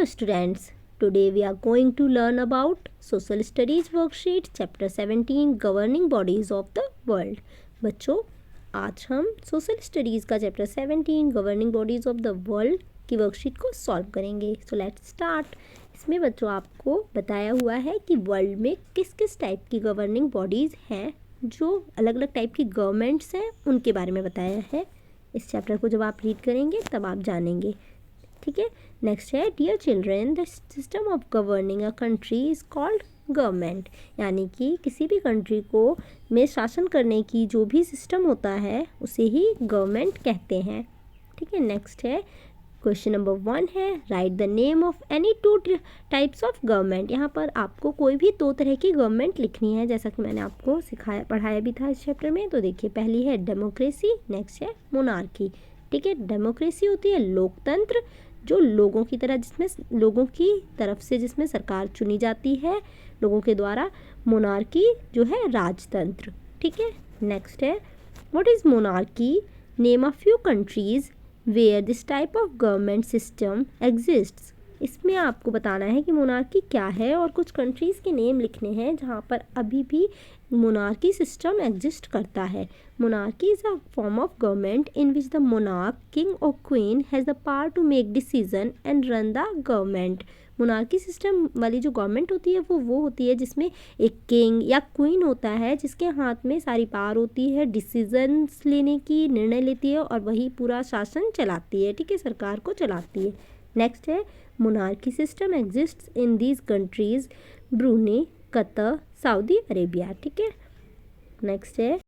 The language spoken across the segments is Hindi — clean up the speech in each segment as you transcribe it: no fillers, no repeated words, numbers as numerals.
Hello students, today we are going to learn about Social Studies worksheet chapter 17 Governing Bodies of the World। बच्चों, आज हम सोशल स्टडीज़ का chapter 17 governing bodies of the world की वर्कशीट को सॉल्व करेंगे। So let's start. इसमें बच्चों आपको बताया हुआ है कि वर्ल्ड में किस किस टाइप की गवर्निंग बॉडीज़ हैं, जो अलग अलग टाइप की गवर्नमेंट्स हैं उनके बारे में बताया है। इस चैप्टर को जब आप रीड करेंगे तब आप जानेंगे, ठीक है। नेक्स्ट है, dear children, the system of governing a country is called government. यानी कि किसी भी कंट्री को में शासन करने की जो भी सिस्टम होता है उसे ही गवर्नमेंट कहते हैं, ठीक है। नेक्स्ट है, क्वेश्चन नंबर 1 है, right the name of any two types of government. यहाँ पर आपको कोई भी दो तरह की गवर्नमेंट लिखनी है, जैसा कि मैंने आपको पढ़ाया भी था इस चैप्टर में। तो देखिए, पहली है डेमोक्रेसी, नेक्स्ट है मोनार्की, ठीक है। डेमोक्रेसी होती है लोकतंत्र, जो लोगों की तरह जिसमें लोगों की तरफ से जिसमें सरकार चुनी जाती है लोगों के द्वारा। मोनार्की जो है राजतंत्र, ठीक है। नेक्स्ट है, what is monarchy, name a few countries where this type of government system exists. इसमें आपको बताना है कि मोनार्की क्या है और कुछ कंट्रीज़ के नेम लिखने हैं जहाँ पर अभी भी मोनार्की सिस्टम एग्जिस्ट करता है। Monarchy is a form of government in which the monarch, king और queen has the power to make decision and run the government. Monarchy system वाली जो गवर्नमेंट होती है वो होती है जिसमें एक किंग या क्वीन होता है जिसके हाथ में सारी पावर होती है डिसीजंस लेने की, निर्णय लेती है और वही पूरा शासन चलाती है, ठीक है, सरकार को चलाती है। नेक्स्ट है, monarchy system exists in these countries Brunei, Qatar, Saudi Arabia, ठीक है। नेक्स्ट है,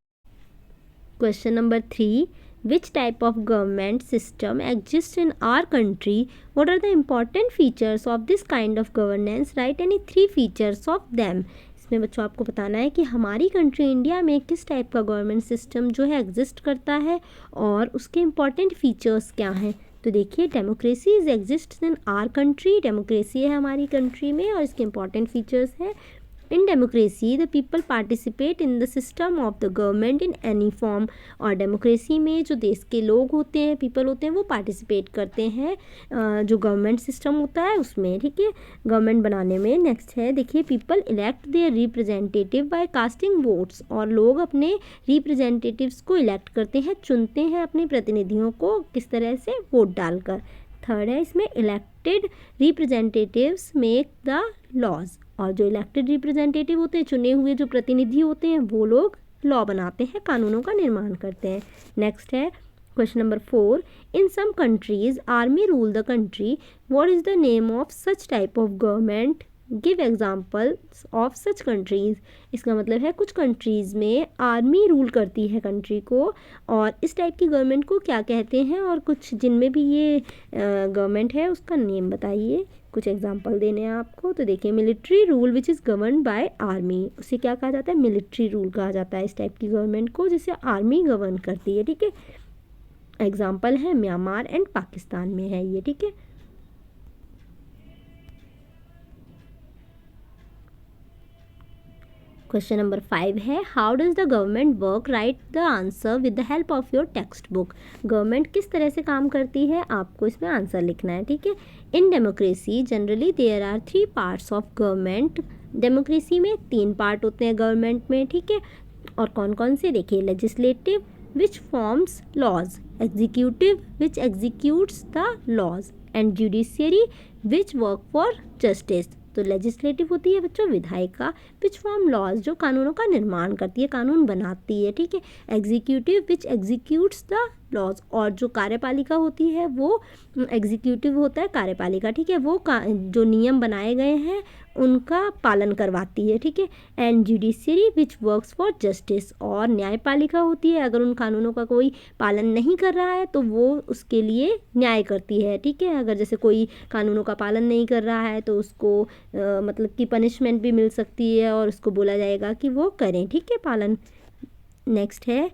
question number 3, which type of government system exists in our country, what are the important features of this kind of governance, write any 3 features of them। इसमें बच्चों आपको बताना है कि हमारी कंट्री इंडिया में किस टाइप का गवर्नमेंट सिस्टम जो है एग्जिस्ट करता है और उसके इम्पॉर्टेंट फीचर्स क्या हैं। तो देखिए, democracy is exist in our country, democracy है हमारी कंट्री में और इसके इम्पॉर्टेंट फीचर्स हैं। In democracy the people participate in the system of the government in any form. और डेमोक्रेसी में जो देश के लोग होते हैं, पीपल होते हैं, वो पार्टिसिपेट करते हैं जो गवर्नमेंट सिस्टम होता है उसमें, ठीक है, गवर्नमेंट बनाने में। नेक्स्ट है, देखिए, people elect their representative by casting votes. और लोग अपने रिप्रेजेंटेटिव्स को इलेक्ट करते हैं, चुनते हैं अपने प्रतिनिधियों को किस तरह से, वोट डालकर। थर्ड है, इसमें elected representatives make the laws. और जो इलेक्टेड रिप्रेजेंटेटिव होते हैं, चुने हुए जो प्रतिनिधि होते हैं, वो लोग लॉ बनाते हैं, कानूनों का निर्माण करते हैं। नेक्स्ट है, question number 4, in some countries army rule the country, what is the name of such type of government, give examples of such countries. इसका मतलब है कुछ कंट्रीज़ में आर्मी रूल करती है कंट्री को, और इस टाइप की गवर्नमेंट को क्या कहते हैं, और कुछ जिनमें भी ये गवर्नमेंट है उसका नेम बताइए। कुछ एग्जाम्पल देने हैं आपको। तो देखिए, military rule which is govern by army, उसे क्या कहा जाता है, मिलिट्री रूल कहा जाता है इस टाइप की गवर्नमेंट को जिसे आर्मी गवर्न करती है, ठीक है। एग्जाम्पल है म्यांमार एंड पाकिस्तान में है ये, ठीक है। क्वेश्चन नंबर 5 है, how does the government work, right the answer with the help of your text book. Government किस तरह से काम करती है, आपको इसमें आंसर लिखना है, ठीक है। In democracy generally there are 3 parts of government. Democracy में 3 पार्ट होते हैं गवर्नमेंट में, ठीक है। और कौन कौन से, देखिए, legislative which forms laws, executive which executes the laws, and judiciary which work for justice. तो लेजिस्लेटिव होती है बच्चों विधायिका, विच फॉर्म लॉज जो कानूनों का निर्माण करती है, कानून बनाती है, ठीक है। Executive which executes the laws, और जो कार्यपालिका होती है वो एग्जीक्यूटिव होता है कार्यपालिका, ठीक है, वो जो नियम बनाए गए हैं उनका पालन करवाती है, ठीक है। And judiciary which works for justice, और न्यायपालिका होती है, अगर उन कानूनों का कोई पालन नहीं कर रहा है तो वो उसके लिए न्याय करती है, ठीक है। अगर जैसे कोई कानूनों का पालन नहीं कर रहा है तो उसको मतलब कि पनिशमेंट भी मिल सकती है और उसको बोला जाएगा कि वो करें, ठीक है, पालन। नेक्स्ट है,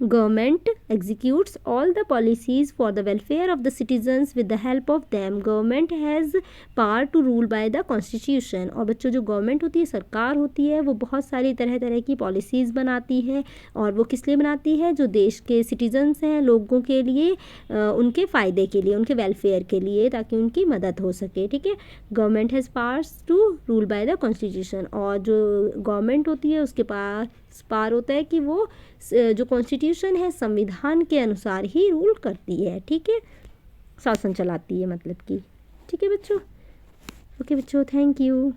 Government executes all the policies for the welfare of the citizens with the help of them. Government has power to rule by the constitution. और बच्चों जो गवर्नमेंट होती है, सरकार होती है, वो बहुत सारी तरह तरह की पॉलिसीज़ बनाती है और वो किस लिए बनाती है, जो देश के सिटीजन्स हैं, लोगों के लिए, उनके फ़ायदे के लिए, उनके वेलफेयर के लिए, ताकि उनकी मदद हो सके. ठीक है. Government has powers to rule by the constitution. और जो गवर्नमेंट होती है उसके पास पार होता है कि वो जो कॉन्स्टिट्यूशन है, संविधान के अनुसार ही रूल करती है. ठीक है, शासन चलाती है मतलब कि. ठीक है बच्चों. ओके बच्चों, थैंक यू.